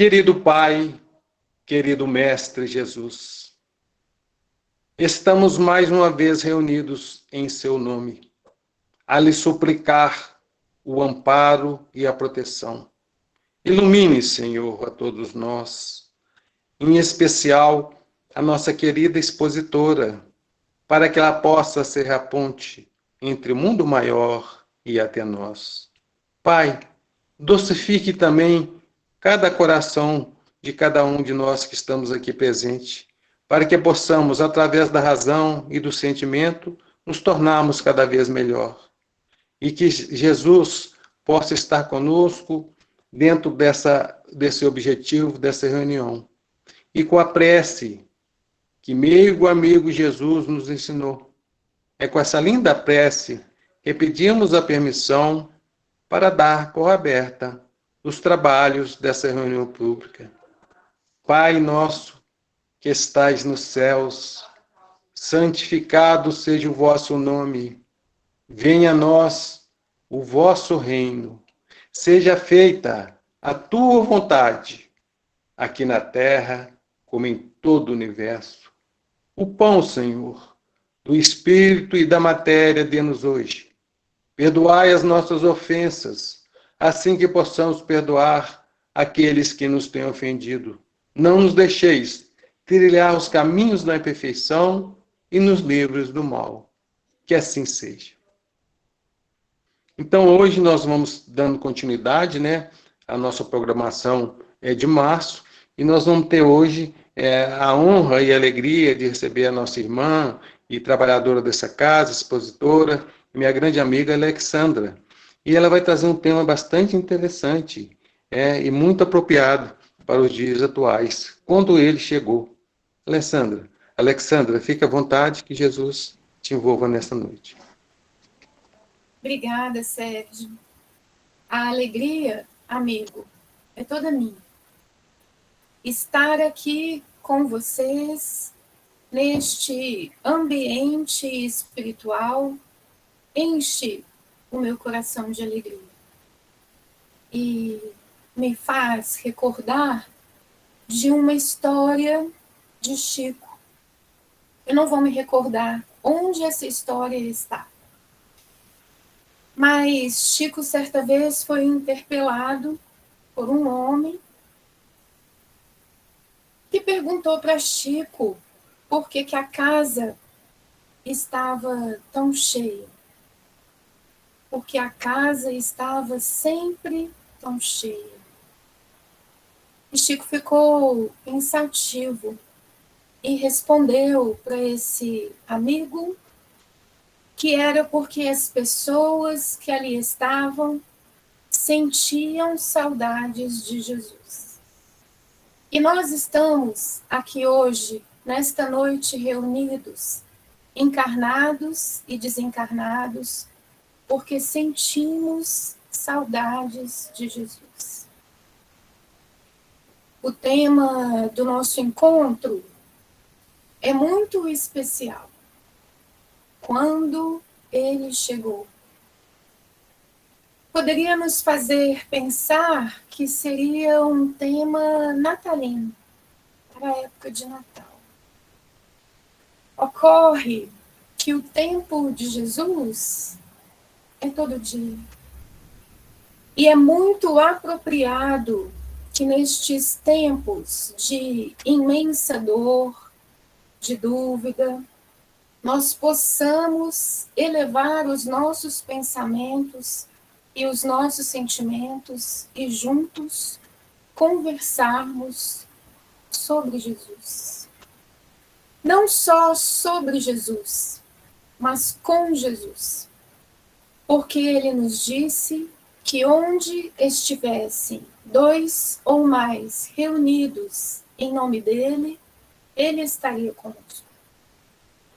Querido Pai, querido Mestre Jesus, estamos mais uma vez reunidos em Seu nome, a lhe suplicar o amparo e a proteção. Ilumine, Senhor, a todos nós, em especial a nossa querida expositora, para que ela possa ser a ponte entre o mundo maior e até nós. Pai, docifique também cada coração de cada um de nós que estamos aqui presente, para que possamos, através da razão e do sentimento, nos tornarmos cada vez melhor. E que Jesus possa estar conosco dentro desse objetivo, dessa reunião. E com a prece que meu amigo Jesus nos ensinou. É com essa linda prece que pedimos a permissão para dar cor aberta os trabalhos dessa reunião pública. Pai nosso, que estais nos céus, santificado seja o vosso nome. Venha a nós o vosso reino. Seja feita a tua vontade, aqui na terra, como em todo o universo. O pão, Senhor, do Espírito e da matéria, dê-nos hoje. Perdoai as nossas ofensas, assim que possamos perdoar aqueles que nos têm ofendido. Não nos deixeis trilhar os caminhos da imperfeição e nos livres do mal. Que assim seja. Então, hoje nós vamos dando continuidade, né? A nossa programação é de março, e nós vamos ter hoje a honra e a alegria de receber a nossa irmã e trabalhadora dessa casa, expositora, minha grande amiga Alexandra. E ela vai trazer um tema bastante interessante e muito apropriado para os dias atuais, quando ele chegou. Alexandra, fique à vontade, que Jesus te envolva nessa noite. Obrigada, Sérgio. A alegria, amigo, é toda minha. Estar aqui com vocês neste ambiente espiritual enche o meu coração de alegria e me faz recordar de uma história de Chico. Eu não vou me recordar onde essa história está, mas Chico certa vez foi interpelado por um homem que perguntou para Chico por que a casa estava tão cheia. Porque a casa estava sempre tão cheia. E Chico ficou pensativo e respondeu para esse amigo que era porque as pessoas que ali estavam sentiam saudades de Jesus. E nós estamos aqui hoje, nesta noite, reunidos, encarnados e desencarnados, porque sentimos saudades de Jesus. O tema do nosso encontro é muito especial. Quando ele chegou. Poderia nos fazer pensar que seria um tema natalino, para a época de Natal. Ocorre que o tempo de Jesus é todo dia. E é muito apropriado que nestes tempos de imensa dor, de dúvida, nós possamos elevar os nossos pensamentos e os nossos sentimentos e juntos conversarmos sobre Jesus. Não só sobre Jesus, mas com Jesus. Porque ele nos disse que onde estivessem 2 ou mais reunidos em nome dele, ele estaria conosco.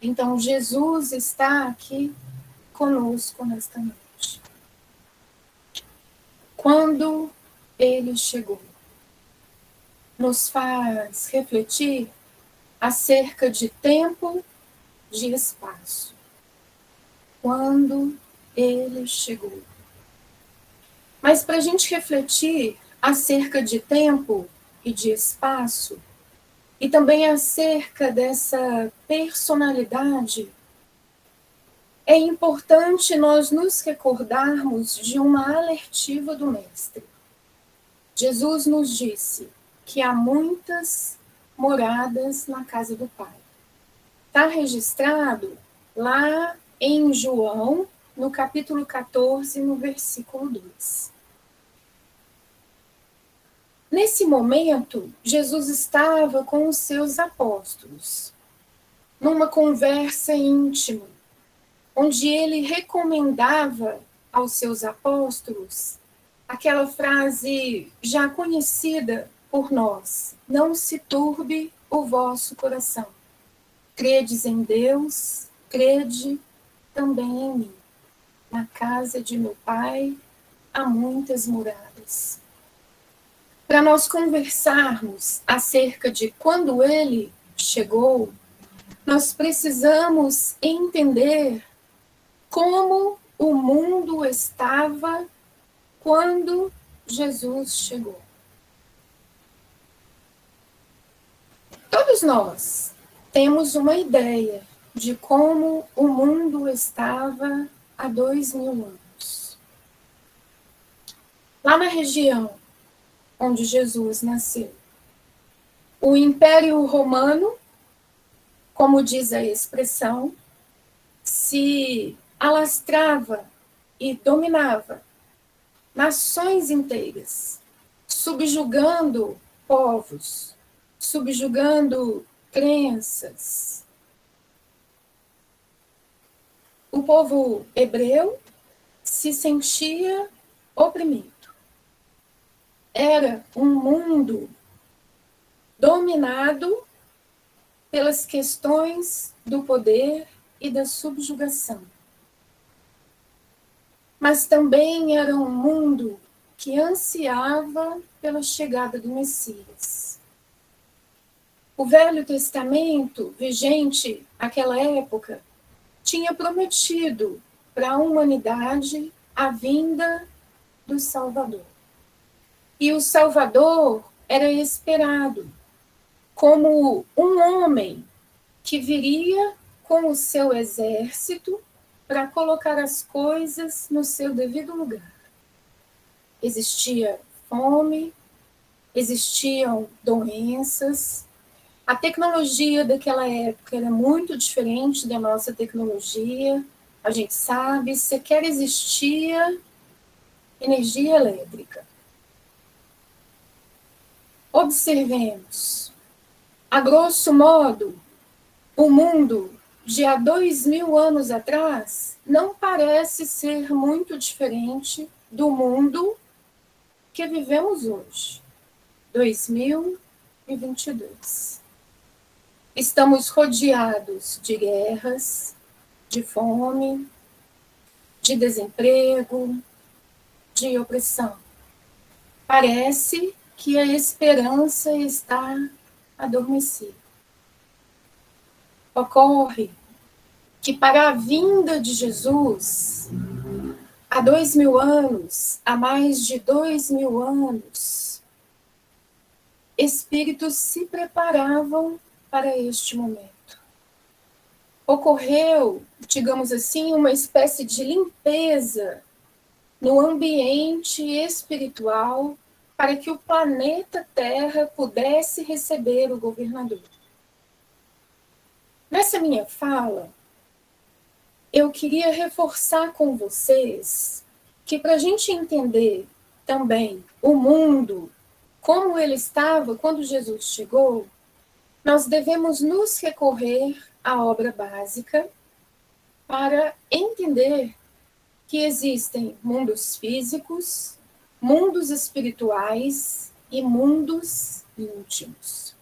Então, Jesus está aqui conosco nesta noite. Quando ele chegou, nos faz refletir acerca de tempo, de espaço. Quando ele chegou. Mas para a gente refletir acerca de tempo e de espaço, e também acerca dessa personalidade, é importante nós nos recordarmos de uma alertiva do Mestre. Jesus nos disse que há muitas moradas na casa do Pai. Está registrado lá em João, no capítulo 14, no versículo 2. Nesse momento, Jesus estava com os seus apóstolos, numa conversa íntima, onde ele recomendava aos seus apóstolos aquela frase já conhecida por nós: não se turbe o vosso coração. Credes em Deus, crede também em mim. Na casa de meu Pai há muitas moradas. Para nós conversarmos acerca de quando ele chegou, nós precisamos entender como o mundo estava quando Jesus chegou. Todos nós temos uma ideia de como o mundo estava há 2000 anos. Lá na região onde Jesus nasceu, o Império Romano, como diz a expressão, se alastrava e dominava nações inteiras, subjugando povos, subjugando crenças. O povo hebreu se sentia oprimido. Era um mundo dominado pelas questões do poder e da subjugação. Mas também era um mundo que ansiava pela chegada do Messias. O Velho Testamento, vigente naquela época, tinha prometido para a humanidade a vinda do Salvador. E o Salvador era esperado como um homem que viria com o seu exército para colocar as coisas no seu devido lugar. Existia fome, existiam doenças. A tecnologia daquela época era muito diferente da nossa tecnologia. A gente sabe, sequer existia energia elétrica. Observemos. A grosso modo, o mundo de há 2000 anos atrás não parece ser muito diferente do mundo que vivemos hoje, 2022. Estamos rodeados de guerras, de fome, de desemprego, de opressão. Parece que a esperança está adormecida. Ocorre que para a vinda de Jesus, há 2000 anos, há mais de 2000 anos, espíritos se preparavam para este momento. Ocorreu, digamos assim, uma espécie de limpeza no ambiente espiritual para que o planeta Terra pudesse receber o governador. Nessa minha fala, eu queria reforçar com vocês que para a gente entender também o mundo, como ele estava quando Jesus chegou, nós devemos nos recorrer à obra básica para entender que existem mundos físicos, mundos espirituais e mundos íntimos.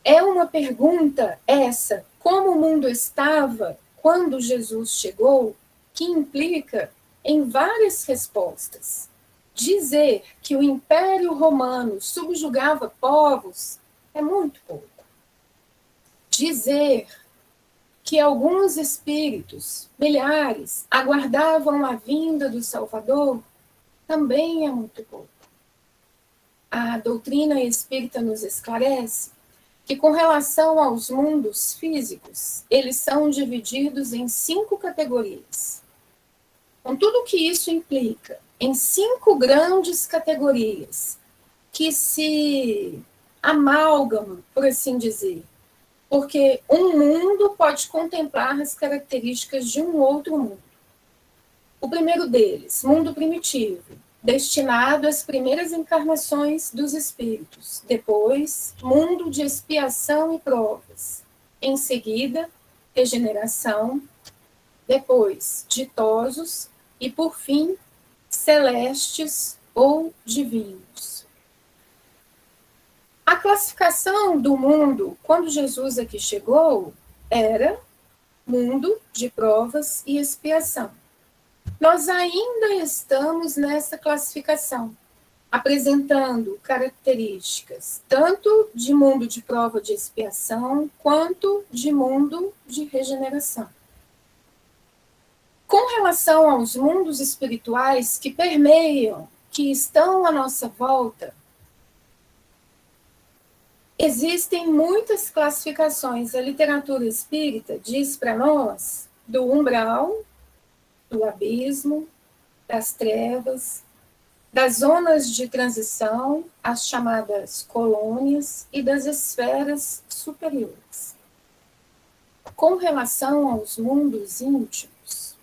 É uma pergunta essa, como o mundo estava quando Jesus chegou, que implica em várias respostas. Dizer que o Império Romano subjugava povos é muito pouco. Dizer que alguns espíritos, milhares, aguardavam a vinda do Salvador também é muito pouco. a doutrina espírita nos esclarece que, com relação aos mundos físicos, eles são divididos em 5 categorias. Com tudo o que isso implica, em 5 grandes categorias, que se amalgamam, por assim dizer, porque um mundo pode contemplar as características de um outro mundo. O primeiro deles, mundo primitivo, destinado às primeiras encarnações dos espíritos. Depois, mundo de expiação e provas. Em seguida, regeneração. Depois, ditosos. E, por fim, celestes ou divinos. A classificação do mundo, quando Jesus aqui chegou, era mundo de provas e expiação. Nós ainda estamos nessa classificação, apresentando características tanto de mundo de prova de expiação, quanto de mundo de regeneração. Com relação aos mundos espirituais que permeiam, que estão à nossa volta, existem muitas classificações. A literatura espírita diz para nós do umbral, do abismo, das trevas, das zonas de transição, as chamadas colônias, e das esferas superiores. Com relação aos mundos íntimos,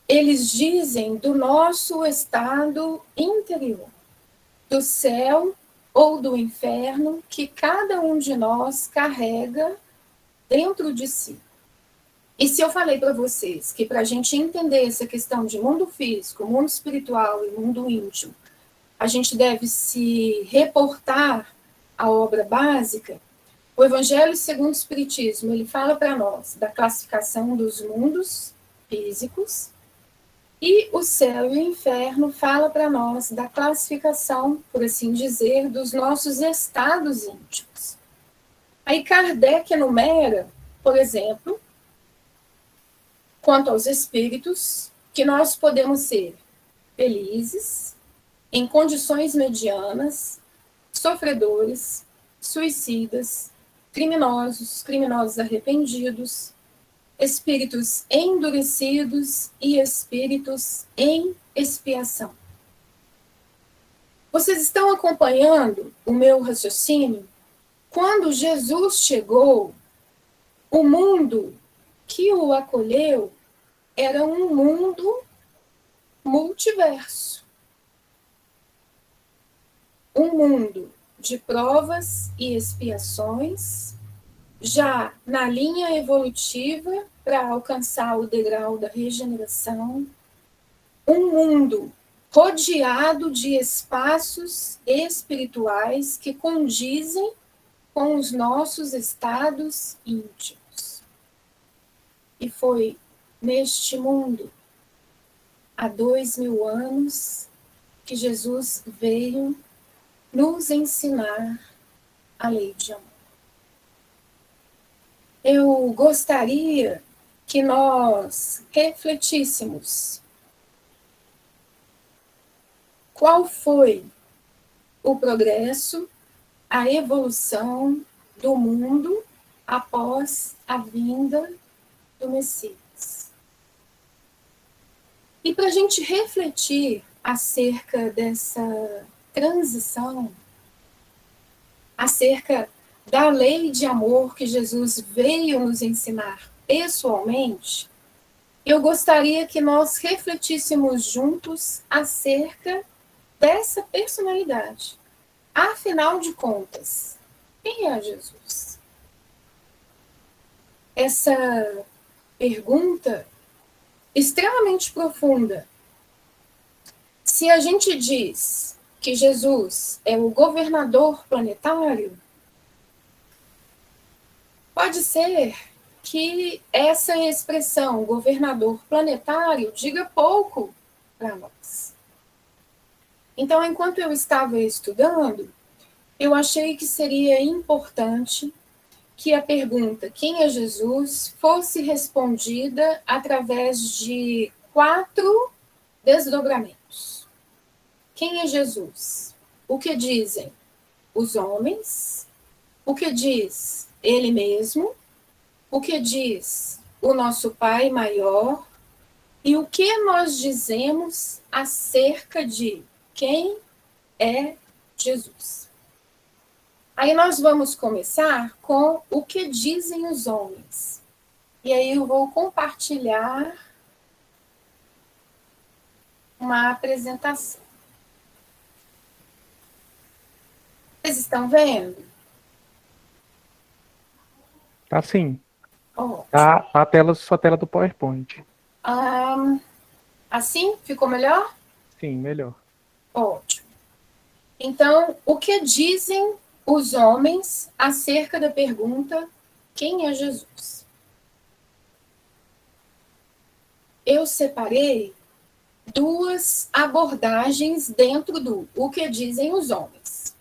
eles dizem do nosso estado interior, do céu ou do inferno que cada um de nós carrega dentro de si. E se eu falei para vocês que para a gente entender essa questão de mundo físico, mundo espiritual e mundo íntimo, a gente deve se reportar à obra básica, o Evangelho segundo o Espiritismo, ele fala para nós da classificação dos mundos físicos, e o céu e o inferno fala para nós da classificação, por assim dizer, dos nossos estados íntimos. Aí Kardec enumera, por exemplo, quanto aos espíritos, que nós podemos ser felizes, em condições medianas, sofredores, suicidas, criminosos arrependidos, espíritos endurecidos e espíritos em expiação. Vocês estão acompanhando o meu raciocínio? Quando Jesus chegou, o mundo que o acolheu era um mundo multiverso. Um mundo de provas e expiações, já na linha evolutiva para alcançar o degrau da regeneração, um mundo rodeado de espaços espirituais que condizem com os nossos estados íntimos. E foi neste mundo, há 2000 anos, que Jesus veio nos ensinar a lei de amor. Eu gostaria que nós refletíssemos qual foi o progresso, a evolução do mundo após a vinda do Messias. E para a gente refletir acerca dessa transição, acerca da lei de amor que Jesus veio nos ensinar pessoalmente, eu gostaria que nós refletíssemos juntos acerca dessa personalidade. Afinal de contas, quem é Jesus? Essa pergunta extremamente profunda. Se a gente diz que Jesus é o governador planetário, pode ser que essa expressão governador planetário diga pouco para nós. Então, enquanto eu estava estudando, eu achei que seria importante que a pergunta quem é Jesus fosse respondida através de 4 desdobramentos. Quem é Jesus? O que dizem os homens? O que diz ele mesmo? O que diz o nosso Pai maior? E o que nós dizemos acerca de quem é Jesus? Aí nós vamos começar com o que dizem os homens. E aí eu vou compartilhar uma apresentação. Vocês estão vendo? Tá sim. Ótimo. Tá a tela, sua tela do PowerPoint. Assim? Ficou melhor? Sim, melhor. Ótimo. Então, o que dizem os homens acerca da pergunta: quem é Jesus? Eu separei duas abordagens dentro do o que dizem os homens.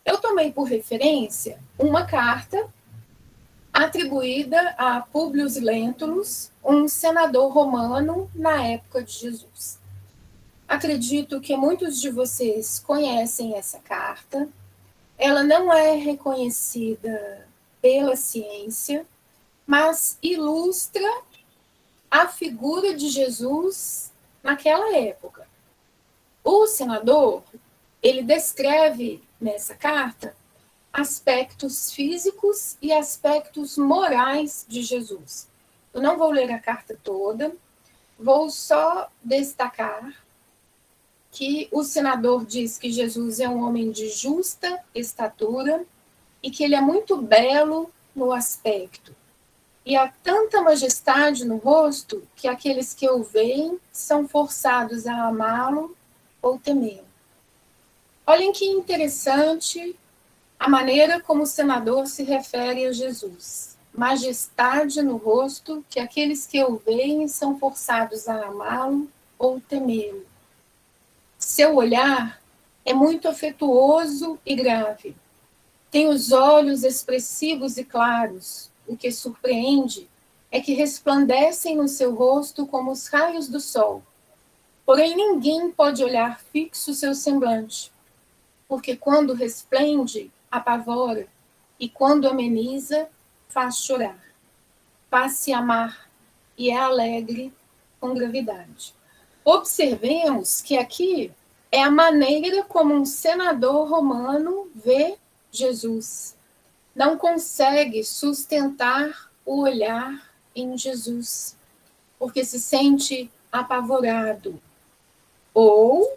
Eu tomei por referência uma carta atribuída a Públio Lentulus, um senador romano na época de Jesus. Acredito que muitos de vocês conhecem essa carta. Ela não é reconhecida pela ciência, mas ilustra a figura de Jesus naquela época. O senador, ele descreve nessa carta aspectos físicos e aspectos morais de Jesus. Eu não vou ler a carta toda, vou só destacar que o senador diz que Jesus é um homem de justa estatura e que ele é muito belo no aspecto. E há tanta majestade no rosto que aqueles que o veem são forçados a amá-lo ou temê-lo. Olhem que interessante a maneira como o senador se refere a Jesus. Majestade no rosto que aqueles que o veem são forçados a amá-lo ou temê-lo. Seu olhar é muito afetuoso e grave. Tem os olhos expressivos e claros. O que surpreende é que resplandecem no seu rosto como os raios do sol. Porém, ninguém pode olhar fixo seu semblante, porque quando resplende, apavora, e quando ameniza, faz chorar. Faz-se amar e é alegre com gravidade. Observemos que aqui é a maneira como um senador romano vê Jesus. Não consegue sustentar o olhar em Jesus, porque se sente apavorado ou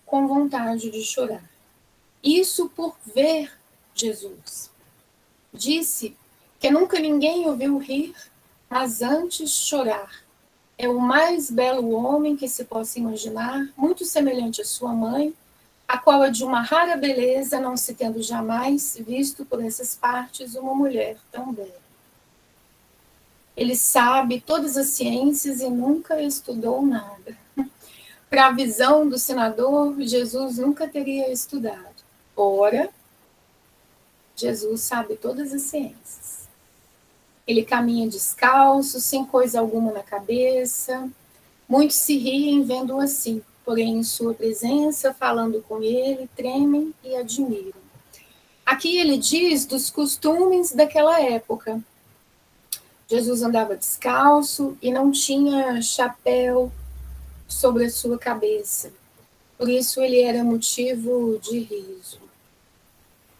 com vontade de chorar. Isso por ver Jesus. Disse que nunca ninguém o viu rir, mas antes chorar. É o mais belo homem que se possa imaginar, muito semelhante à sua mãe, a qual é de uma rara beleza, não se tendo jamais visto por essas partes uma mulher tão bela. Ele sabe todas as ciências e nunca estudou nada. Para a visão do senador, Jesus nunca teria estudado. Ora, Jesus sabe todas as ciências. Ele caminha descalço, sem coisa alguma na cabeça. Muitos se riem vendo-o assim, porém em sua presença, falando com ele, tremem e admiram. Aqui ele diz dos costumes daquela época. Jesus andava descalço e não tinha chapéu sobre a sua cabeça. Por isso ele era motivo de riso.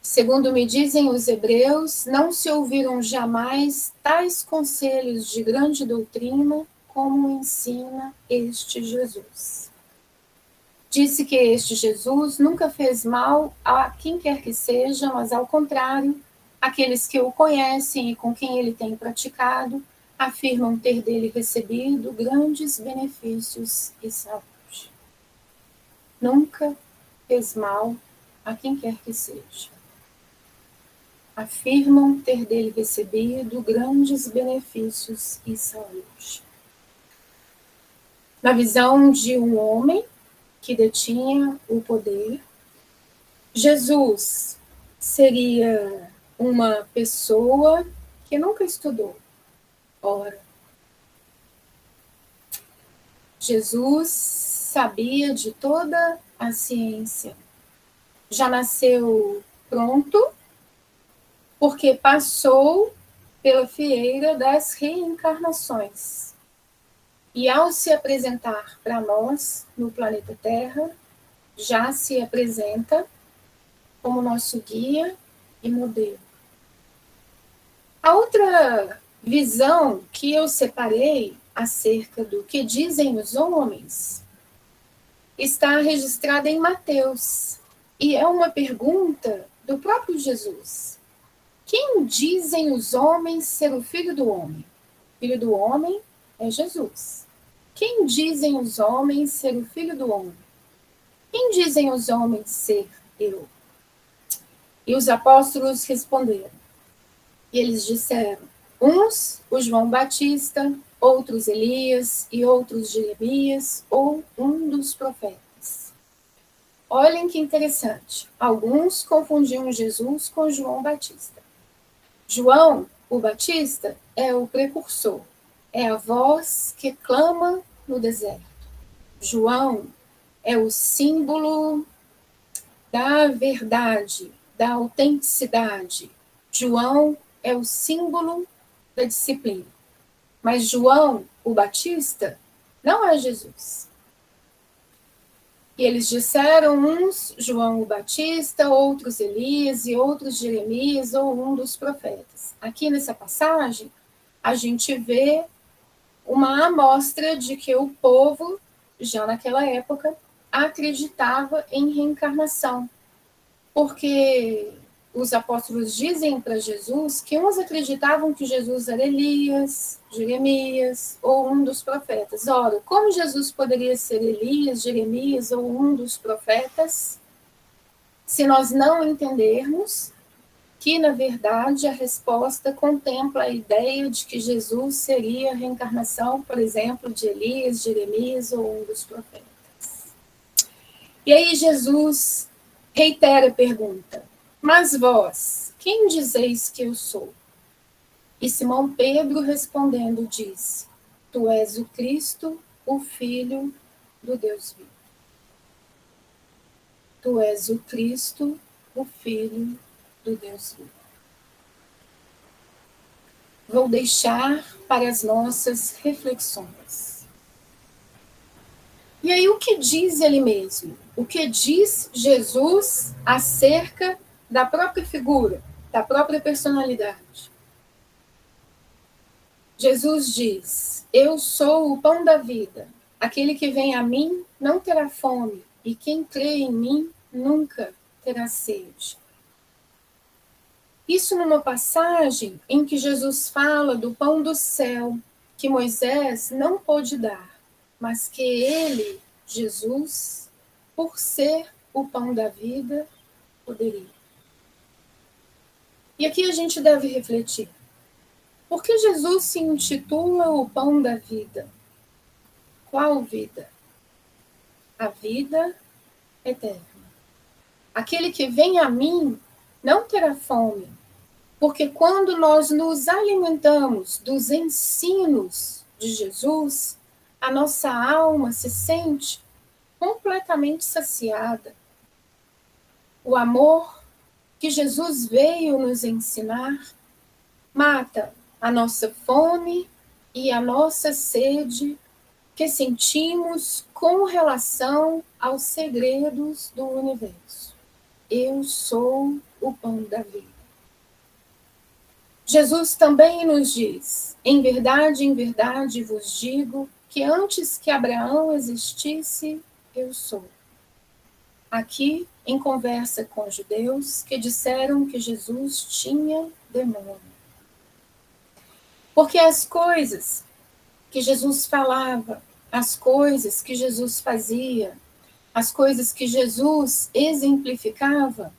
Segundo me dizem os hebreus, não se ouviram jamais tais conselhos de grande doutrina como ensina este Jesus. Disse que este Jesus nunca fez mal a quem quer que seja, mas ao contrário, aqueles que o conhecem e com quem ele tem praticado, afirmam ter dele recebido grandes benefícios e saúde. Nunca fez mal a quem quer que seja. Afirmam ter dele recebido grandes benefícios e saúde. Na visão de um homem que detinha o poder, Jesus seria uma pessoa que nunca estudou. Ora, Jesus sabia de toda a ciência. Já nasceu pronto, porque passou pela fieira das reencarnações. E ao se apresentar para nós no planeta Terra, já se apresenta como nosso guia e modelo. A outra visão que eu separei acerca do que dizem os homens está registrada em Mateus. E é uma pergunta do próprio Jesus. Quem dizem os homens ser o Filho do Homem? O Filho do Homem é Jesus. Quem dizem os homens ser o Filho do Homem? Quem dizem os homens ser eu? E os apóstolos responderam. E eles disseram, uns o João Batista, outros Elias e outros Jeremias ou um dos profetas. Olhem que interessante. Alguns confundiam Jesus com João Batista. João, o Batista, é o precursor. É a voz que clama no deserto. João é o símbolo da verdade, da autenticidade. João é o símbolo da disciplina. Mas João, o Batista, não é Jesus. E eles disseram, uns João o Batista, outros Elias e outros Jeremias ou um dos profetas. Aqui nessa passagem, a gente vê uma amostra de que o povo, já naquela época, acreditava em reencarnação. Porque os apóstolos dizem para Jesus que uns acreditavam que Jesus era Elias, Jeremias ou um dos profetas. Ora, como Jesus poderia ser Elias, Jeremias ou um dos profetas, se nós não entendermos que, na verdade, a resposta contempla a ideia de que Jesus seria a reencarnação, por exemplo, de Elias, Jeremias ou um dos profetas. E aí Jesus reitera a pergunta, mas vós, quem dizeis que eu sou? E Simão Pedro respondendo disse, tu és o Cristo, o Filho do Deus vivo. Tu és o Cristo, o Filho do Deus vivo. Vou deixar para as nossas reflexões. E aí o que diz ele mesmo? O que diz Jesus acerca da própria figura, da própria personalidade? Jesus diz, eu sou o pão da vida. Aquele que vem a mim não terá fome, e quem crê em mim nunca terá sede. Isso numa passagem em que Jesus fala do pão do céu, que Moisés não pôde dar, mas que ele, Jesus, por ser o pão da vida, poderia. E aqui a gente deve refletir. Por que Jesus se intitula o pão da vida? Qual vida? A vida eterna. Aquele que vem a mim não terá fome, porque quando nós nos alimentamos dos ensinos de Jesus, a nossa alma se sente completamente saciada. O amor que Jesus veio nos ensinar mata a nossa fome e a nossa sede que sentimos com relação aos segredos do universo. Eu sou o pão da vida. Jesus também nos diz, em verdade vos digo, que antes que Abraão existisse, eu sou. Aqui, em conversa com judeus que disseram que Jesus tinha demônio. Porque as coisas que Jesus falava, as coisas que Jesus fazia, as coisas que Jesus exemplificava,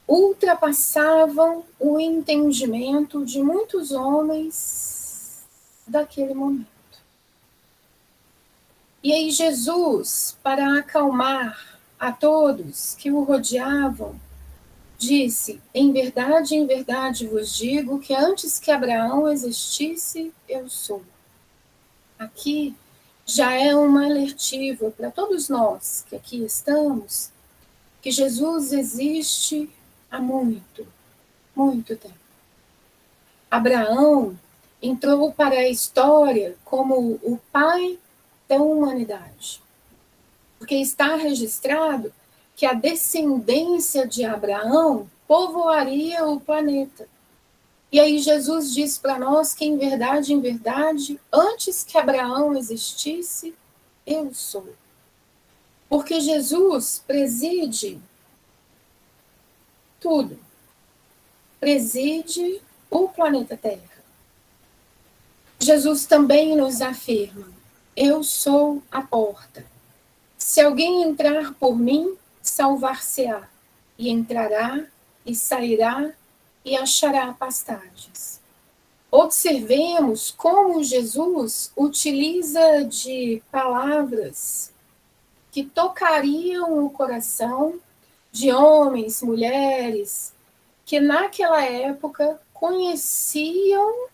ultrapassavam o entendimento de muitos homens daquele momento. E aí Jesus, para acalmar a todos que o rodeavam, disse, em verdade vos digo que antes que Abraão existisse, eu sou. Aqui já é uma alertiva para todos nós que aqui estamos, que Jesus existe há muito, muito tempo. Abraão entrou para a história como o pai da humanidade, porque está registrado que a descendência de Abraão povoaria o planeta. E aí Jesus diz para nós que, em verdade, antes que Abraão existisse, eu sou. Porque Jesus preside tudo. Preside o planeta Terra. Jesus também nos afirma: eu sou a porta. Se alguém entrar por mim, salvar-se-á, e entrará, e sairá, e achará pastagens. Observemos como Jesus utiliza de palavras que tocariam o coração de homens, mulheres, que naquela época conheciam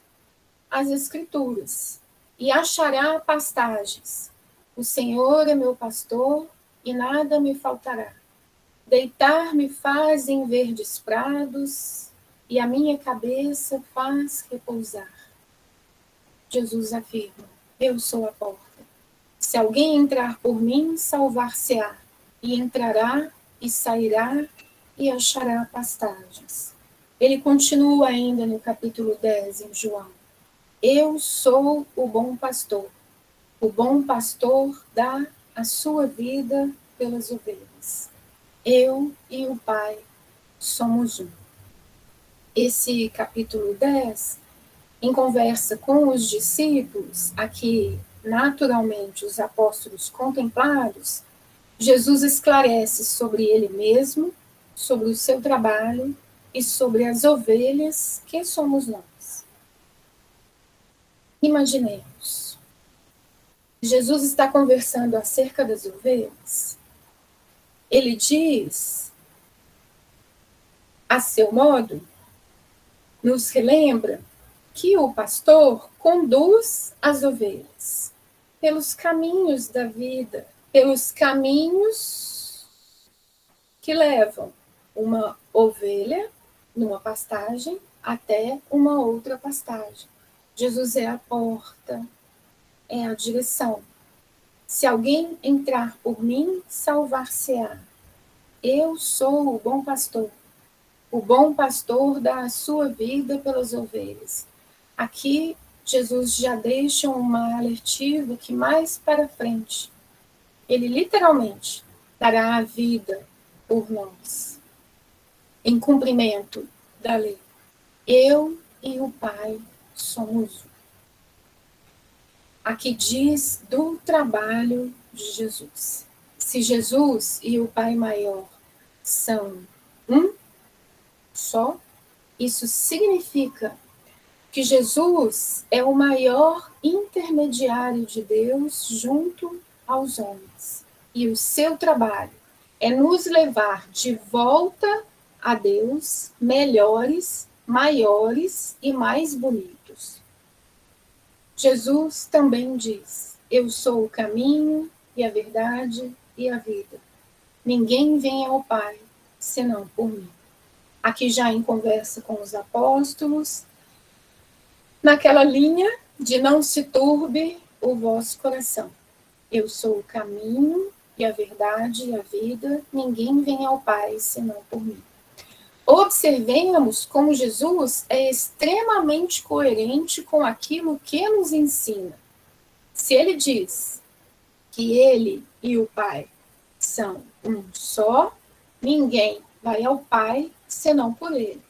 as Escrituras, e achará pastagens. O Senhor é meu pastor, e nada me faltará. Deitar-me faz em verdes prados, e a minha cabeça faz repousar. Jesus afirma: eu sou a porta. Se alguém entrar por mim, salvar-se-á, e entrará, e sairá, e achará pastagens. Ele continua ainda no capítulo 10, em João: eu sou o bom pastor. O bom pastor dá a sua vida pelas ovelhas. Eu e o Pai somos um. Esse capítulo 10, em conversa com os discípulos, aqui naturalmente os apóstolos contemplados, Jesus esclarece sobre ele mesmo, sobre o seu trabalho e sobre as ovelhas que somos nós. Imaginemos, Jesus está conversando acerca das ovelhas. Ele diz, a seu modo, nos relembra que o pastor conduz as ovelhas pelos caminhos da vida, pelos caminhos que levam uma ovelha numa pastagem até uma outra pastagem. Jesus é a porta, é a direção. Se alguém entrar por mim, salvar-se-á. Eu sou o bom pastor. O bom pastor dá a sua vida pelas ovelhas. Aqui, Jesus já deixa uma alertiva que mais para frente, ele literalmente dará a vida por nós, em cumprimento da lei. Eu e o Pai somos um. Aqui diz do trabalho de Jesus. Se Jesus e o Pai maior são um só, isso significa que Jesus é o maior intermediário de Deus junto aos homens. E o seu trabalho é nos levar de volta a Deus melhores, maiores e mais bonitos. Jesus também diz: eu sou o caminho e a verdade e a vida. Ninguém vem ao Pai senão por mim. Aqui já em conversa com os apóstolos, naquela linha de não se turbe o vosso coração. Eu sou o caminho e a verdade e a vida. Ninguém vem ao Pai senão por mim. Observemos como Jesus é extremamente coerente com aquilo que nos ensina. Se ele diz que ele e o Pai são um só, ninguém vai ao Pai senão por ele.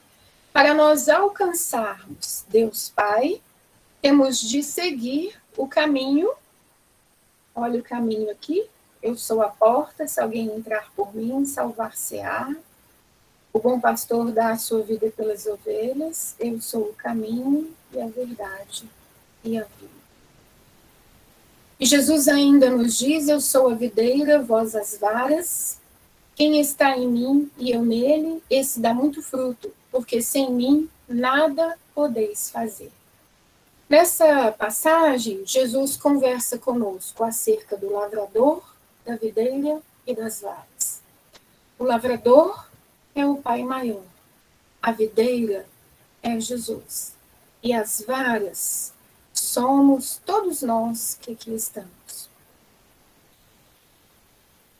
Para nós alcançarmos Deus Pai, temos de seguir o caminho. Olha o caminho aqui. Eu sou a porta, se alguém entrar por mim, salvar-se-á. O bom pastor dá a sua vida pelas ovelhas. Eu sou o caminho e a verdade e a vida. E Jesus ainda nos diz: eu sou a videira, vós as varas. Quem está em mim e eu nele, esse dá muito fruto, porque sem mim nada podeis fazer. Nessa passagem, Jesus conversa conosco acerca do lavrador, da videira e das varas. O lavrador é o Pai maior, a videira é Jesus, e as varas somos todos nós que aqui estamos.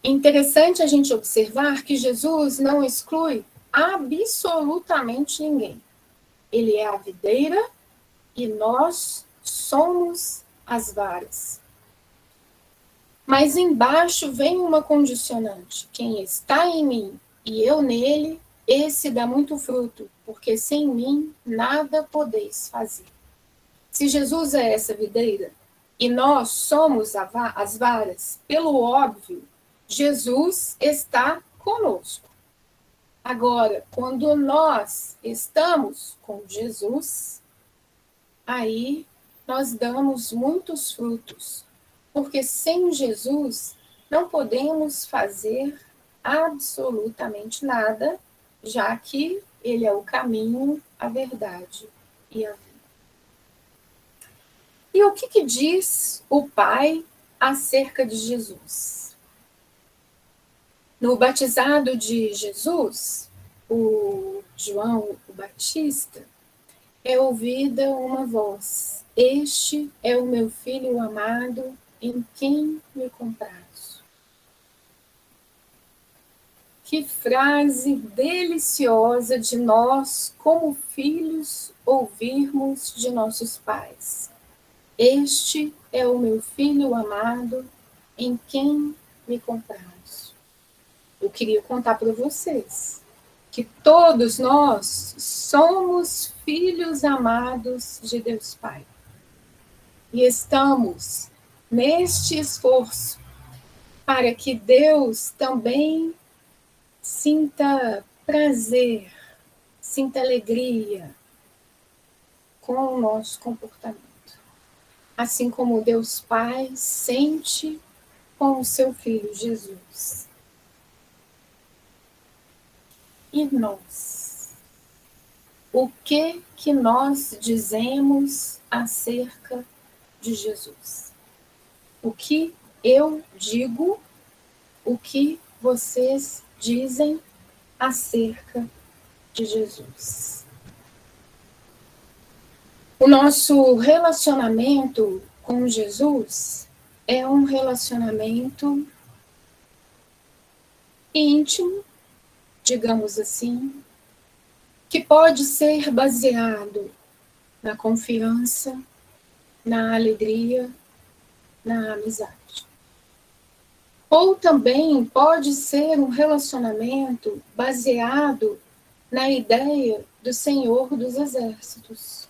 Interessante a gente observar que Jesus não exclui absolutamente ninguém. Ele é a videira e nós somos as varas. Mas embaixo vem uma condicionante. Quem está em mim e eu nele, esse dá muito fruto, porque sem mim nada podeis fazer. Se Jesus é essa videira e nós somos as varas, pelo óbvio, Jesus está conosco. Agora, quando nós estamos com Jesus, aí nós damos muitos frutos, porque sem Jesus não podemos fazer absolutamente nada, já que ele é o caminho, a verdade e a vida. E o que diz o Pai acerca de Jesus? No batizado de Jesus, o João o Batista, é ouvida uma voz: este é o meu filho amado, em quem me comprazo. Que frase deliciosa de nós, como filhos, ouvirmos de nossos pais. Este é o meu filho amado, em quem me comprazo. Eu queria contar para vocês que todos nós somos filhos amados de Deus Pai. E estamos neste esforço para que Deus também sinta prazer, sinta alegria com o nosso comportamento. Assim como Deus Pai sente com o seu Filho Jesus. E nós? O que nós dizemos acerca de Jesus? O que eu digo, o que vocês dizem acerca de Jesus? O nosso relacionamento com Jesus é um relacionamento íntimo, digamos assim, que pode ser baseado na confiança, na alegria, na amizade. Ou também pode ser um relacionamento baseado na ideia do Senhor dos Exércitos.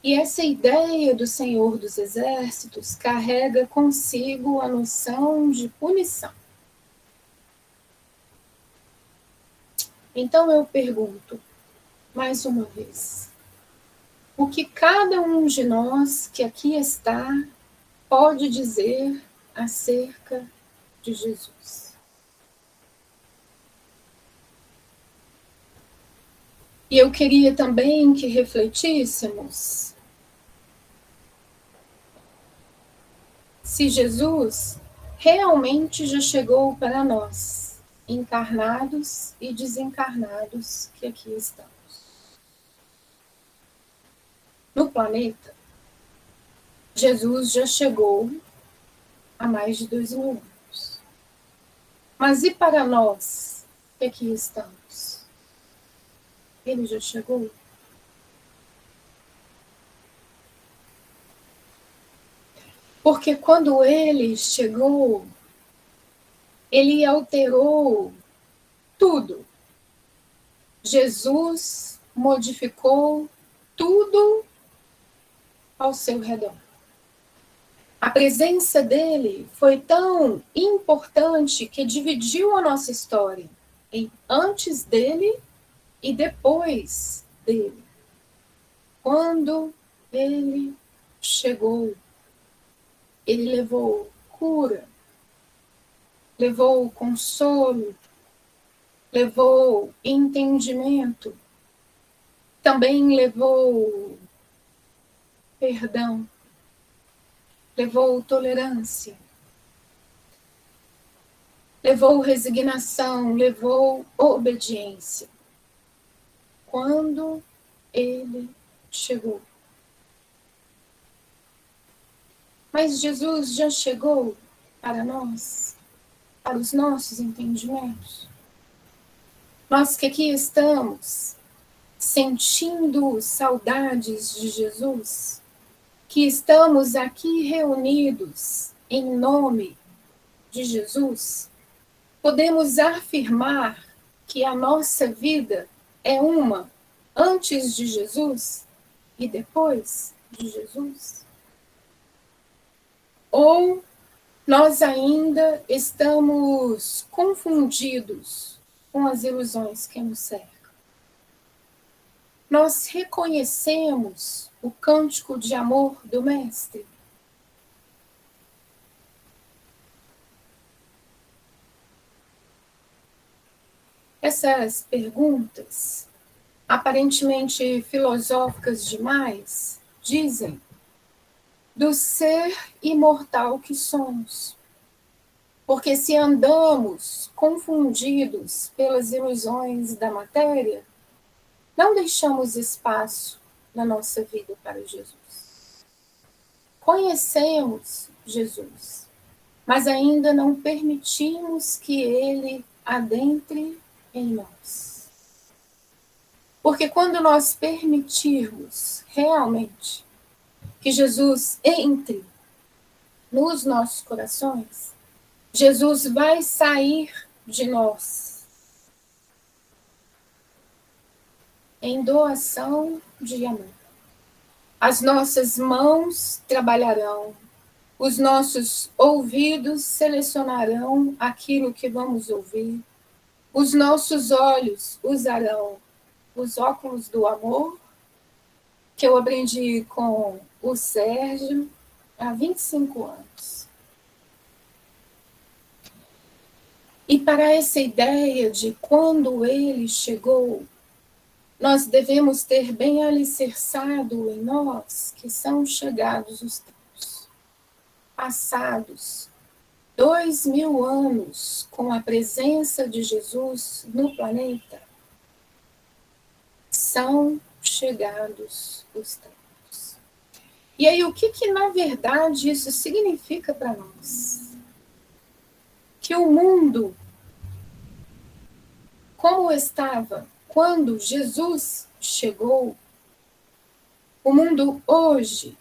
E essa ideia do Senhor dos Exércitos carrega consigo a noção de punição. Então eu pergunto, mais uma vez, o que cada um de nós que aqui está pode dizer acerca de Jesus? E eu queria também que refletíssemos se Jesus realmente já chegou para nós, encarnados e desencarnados que aqui estamos. No planeta, Jesus já chegou há mais de 2000 anos. Mas e para nós que aqui estamos? Ele já chegou? Porque quando ele chegou, ele alterou tudo. Jesus modificou tudo ao seu redor. A presença dele foi tão importante que dividiu a nossa história em antes dele e depois dele. Quando ele chegou, ele levou cura, levou consolo, levou entendimento, também levou perdão, levou tolerância, levou resignação, levou obediência. Quando ele chegou. Mas Jesus já chegou para nós, para os nossos entendimentos. Nós que aqui estamos sentindo saudades de Jesus, que estamos aqui reunidos em nome de Jesus, podemos afirmar que a nossa vida é uma antes de Jesus e depois de Jesus? Ou nós ainda estamos confundidos com as ilusões que nos cercam? Nós reconhecemos o cântico de amor do Mestre? Essas perguntas, aparentemente filosóficas demais, dizem do ser imortal que somos. Porque se andamos confundidos pelas ilusões da matéria, não deixamos espaço na nossa vida para Jesus. Conhecemos Jesus, mas ainda não permitimos que Ele adentre em nós. Porque quando nós permitirmos realmente que Jesus entre nos nossos corações, Jesus vai sair de nós em doação de amor. As nossas mãos trabalharão, os nossos ouvidos selecionarão aquilo que vamos ouvir, os nossos olhos usarão os óculos do amor, que eu aprendi com o Sérgio há 25 anos. E para essa ideia de quando ele chegou, nós devemos ter bem alicerçado em nós que são chegados os tempos passados, 2000 anos com a presença de Jesus no planeta, são chegados os tempos. E aí, o que na verdade isso significa para nós? Que o mundo, como estava quando Jesus chegou, o mundo hoje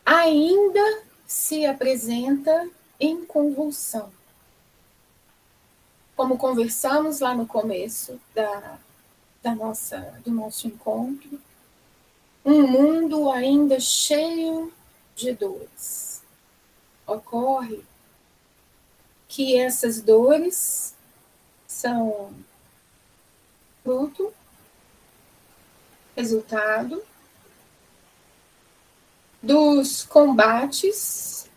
ainda se apresenta em convulsão. Como conversamos lá no começo do nosso encontro, um mundo ainda cheio de dores. Ocorre que essas dores são fruto, resultado dos combates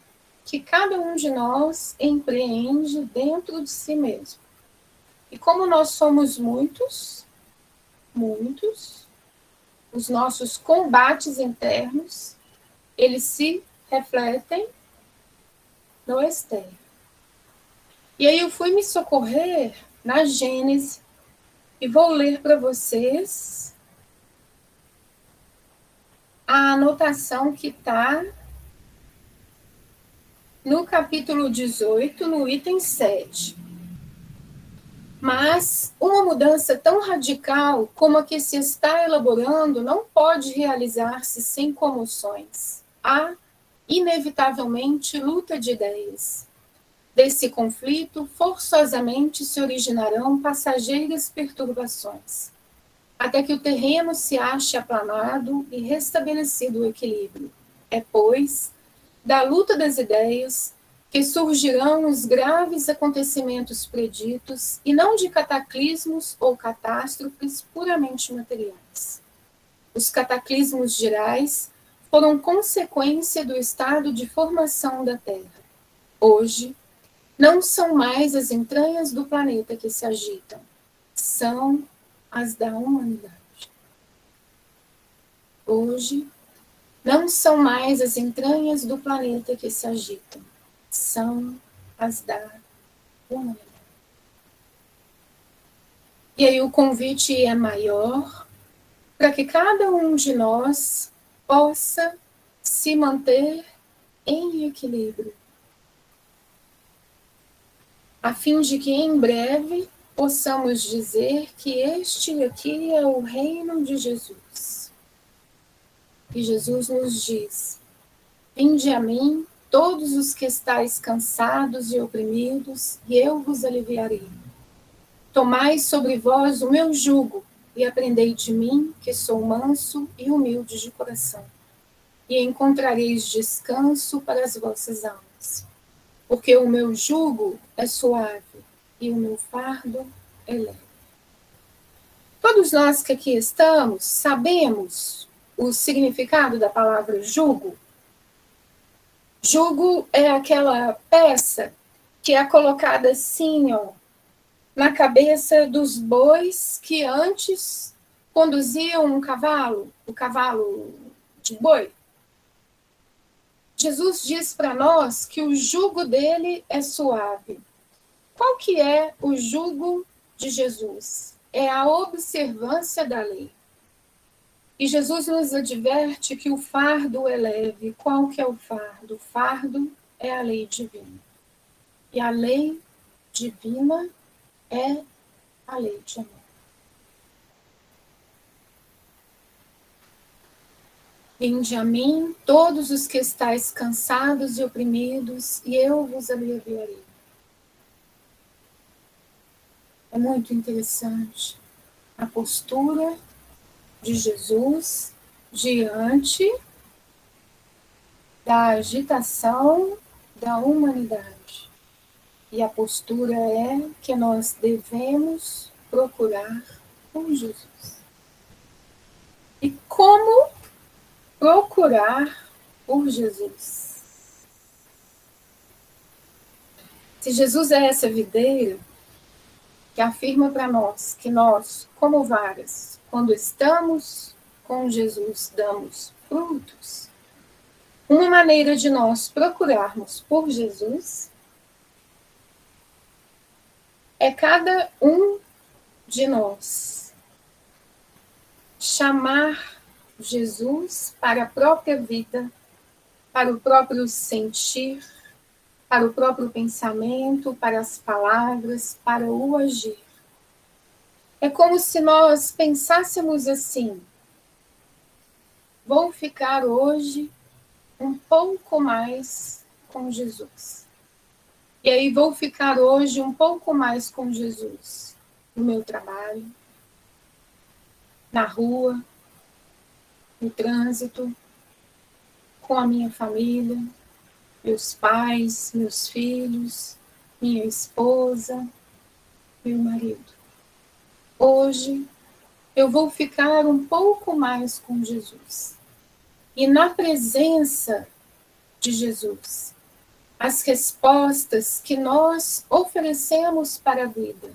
que cada um de nós empreende dentro de si mesmo. E como nós somos muitos, os nossos combates internos, eles se refletem no externo. E aí eu fui me socorrer na Gênesis e vou ler para vocês a anotação que está no capítulo 18, no item 7. Mas uma mudança tão radical como a que se está elaborando não pode realizar-se sem comoções. Há, inevitavelmente, luta de ideias. Desse conflito, forçosamente se originarão passageiras perturbações, até que o terreno se ache aplanado e restabelecido o equilíbrio. É, pois, da luta das ideias que surgirão os graves acontecimentos preditos, e não de cataclismos ou catástrofes puramente materiais. Os cataclismos gerais foram consequência do estado de formação da Terra. Hoje, não são mais as entranhas do planeta que se agitam, são as da humanidade. hoje, não são mais as entranhas do planeta que se agitam, são as da humanidade. E aí o convite é maior para que cada um de nós possa se manter em equilíbrio, a fim de que em breve possamos dizer que este aqui é o reino de Jesus. E Jesus nos diz: vinde a mim, todos os que estáis cansados e oprimidos, e eu vos aliviarei. Tomai sobre vós o meu jugo, e aprendei de mim, que sou manso e humilde de coração, e encontrareis descanso para as vossas almas. Porque o meu jugo é suave, e o meu fardo é leve. Todos nós que aqui estamos sabemos o significado da palavra jugo. Jugo é aquela peça que é colocada assim, ó, na cabeça dos bois que antes conduziam um cavalo, o cavalo de boi. Jesus diz para nós que o jugo dele é suave. Qual que é o jugo de Jesus? É a observância da lei. E Jesus nos adverte que o fardo é leve. Qual que é o fardo? O fardo é a lei divina. E a lei divina é a lei de amor. Vinde a mim, todos os que estáis cansados e oprimidos, e eu vos aliviarei. É muito interessante a postura de Jesus diante da agitação da humanidade. E a postura é que nós devemos procurar por Jesus. E como procurar por Jesus? Se Jesus é essa videira que afirma para nós que nós, como varas, quando estamos com Jesus, damos frutos, uma maneira de nós procurarmos por Jesus é cada um de nós chamar Jesus para a própria vida, para o próprio sentir, para o próprio pensamento, para as palavras, para o agir. É como se nós pensássemos assim: vou ficar hoje um pouco mais com Jesus. E aí vou ficar hoje um pouco mais com Jesus no meu trabalho, na rua, no trânsito, com a minha família, meus pais, meus filhos, minha esposa, meu marido. Hoje eu vou ficar um pouco mais com Jesus. E na presença de Jesus, as respostas que nós oferecemos para a vida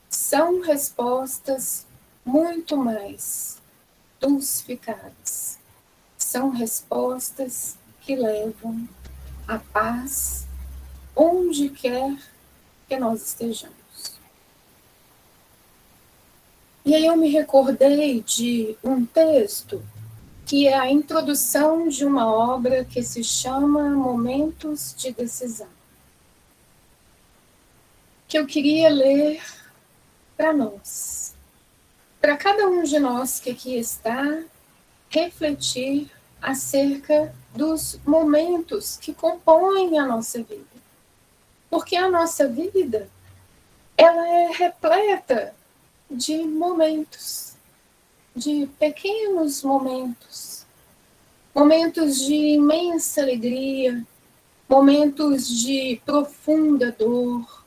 são respostas muito mais dulcificadas. São respostas que levam a paz onde quer que nós estejamos. E aí eu me recordei de um texto que é a introdução de uma obra que se chama Momentos de Decisão, que eu queria ler para nós, para cada um de nós que aqui está, refletir acerca dos momentos que compõem a nossa vida. Porque a nossa vida, ela é repleta de momentos, de pequenos momentos, momentos de imensa alegria, momentos de profunda dor,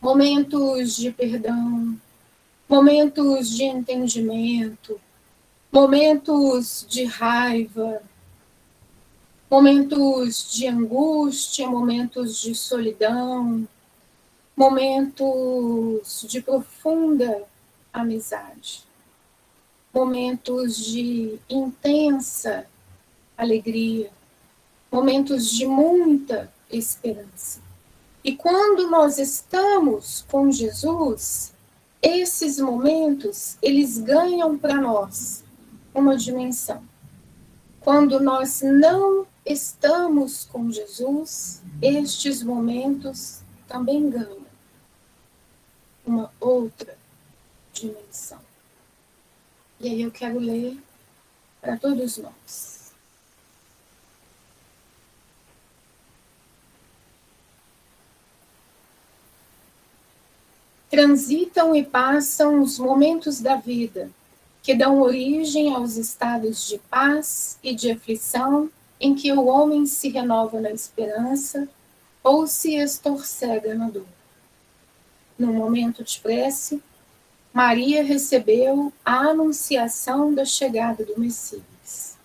momentos de perdão, momentos de entendimento, momentos de raiva, momentos de angústia, momentos de solidão, momentos de profunda amizade, momentos de intensa alegria, momentos de muita esperança. E quando nós estamos com Jesus, esses momentos, eles ganham para nós uma dimensão. Quando nós não estamos com Jesus, estes momentos também ganham uma outra dimensão. E aí eu quero ler para todos nós. Transitam e passam os momentos da vida que dão origem aos estados de paz e de aflição em que o homem se renova na esperança ou se estorcega na dor. No momento de prece, Maria recebeu a anunciação da chegada do Messias.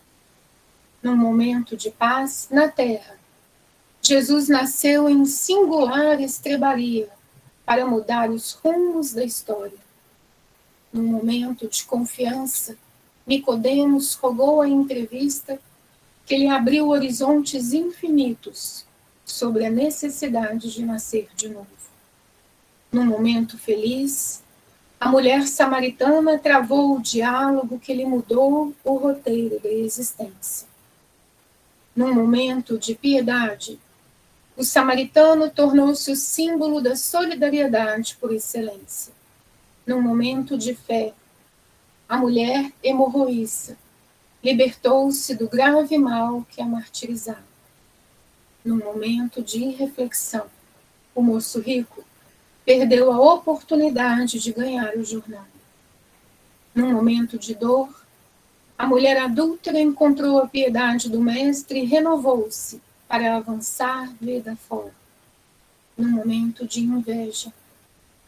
No momento de paz na terra, Jesus nasceu em singular estrebaria para mudar os rumos da história. No momento de confiança, Nicodemos rogou à entrevista que lhe abriu horizontes infinitos sobre a necessidade de nascer de novo. No momento feliz, a mulher samaritana travou o diálogo que lhe mudou o roteiro da existência. Num momento de piedade, o samaritano tornou-se o símbolo da solidariedade por excelência. Num momento de fé, a mulher hemorroíça libertou-se do grave mal que a martirizava. Num momento de reflexão, o moço rico perdeu a oportunidade de ganhar o jornal. Num momento de dor, a mulher adúltera encontrou a piedade do mestre e renovou-se para avançar vida fora. Num momento de inveja,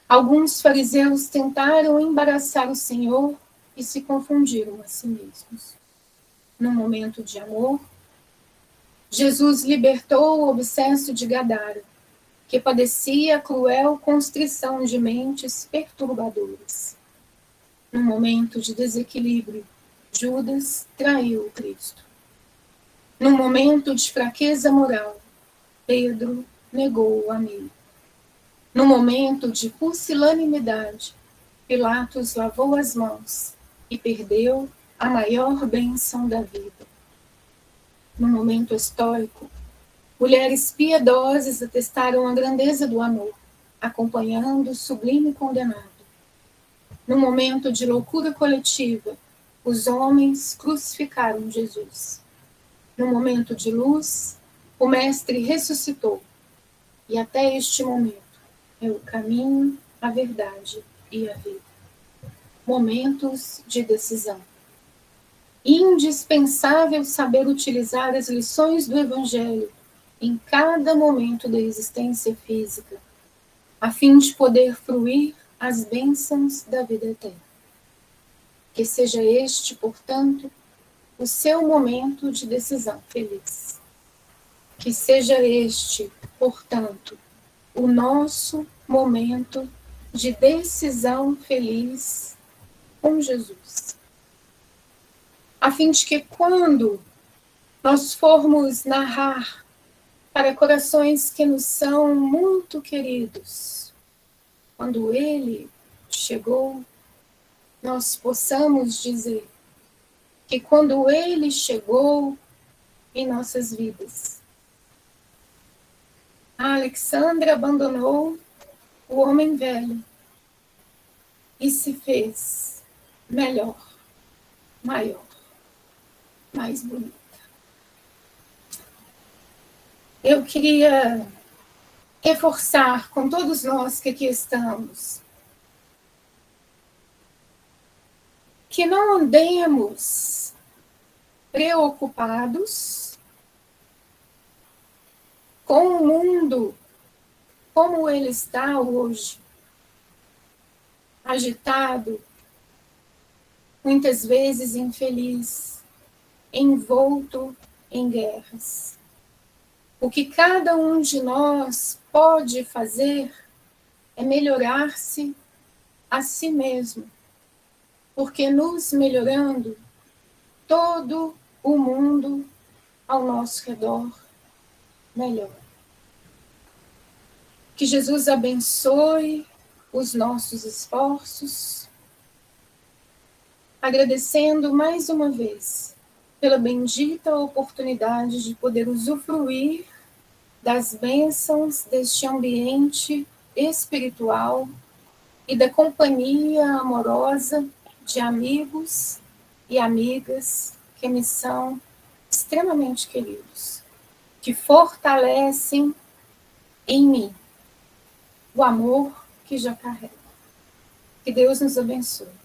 alguns fariseus tentaram embaraçar o Senhor e se confundiram a si mesmos. Num momento de amor, Jesus libertou o obsesso de Gadara, que padecia a cruel constrição de mentes perturbadoras. Num momento de desequilíbrio, Judas traiu o Cristo. Num momento de fraqueza moral, Pedro negou o amigo. No momento de pusilanimidade, Pilatos lavou as mãos e perdeu a maior bênção da vida. No momento estoico, mulheres piedosas atestaram a grandeza do amor, acompanhando o sublime condenado. No momento de loucura coletiva, os homens crucificaram Jesus. No momento de luz, o Mestre ressuscitou. E até este momento é o caminho, a verdade e a vida. Momentos de decisão. Indispensável saber utilizar as lições do Evangelho em cada momento da existência física, a fim de poder fruir as bênçãos da vida eterna. Que seja este, portanto, o seu momento de decisão feliz. Que seja este, portanto, o nosso momento de decisão feliz com Jesus. A fim de que quando nós formos narrar para corações que nos são muito queridos, quando Ele chegou, nós possamos dizer que quando Ele chegou em nossas vidas, a Alexandra abandonou o homem velho e se fez melhor, maior, mais bonita. Eu queria reforçar com todos nós que aqui estamos que não andemos preocupados com o mundo como ele está hoje, agitado, muitas vezes infeliz, envolto em guerras. O que cada um de nós pode fazer é melhorar-se a si mesmo, porque nos melhorando, todo o mundo ao nosso redor melhora. Que Jesus abençoe os nossos esforços, agradecendo mais uma vez pela bendita oportunidade de poder usufruir das bênçãos deste ambiente espiritual e da companhia amorosa de amigos e amigas que me são extremamente queridos, que fortalecem em mim o amor que já carrego. Que Deus nos abençoe.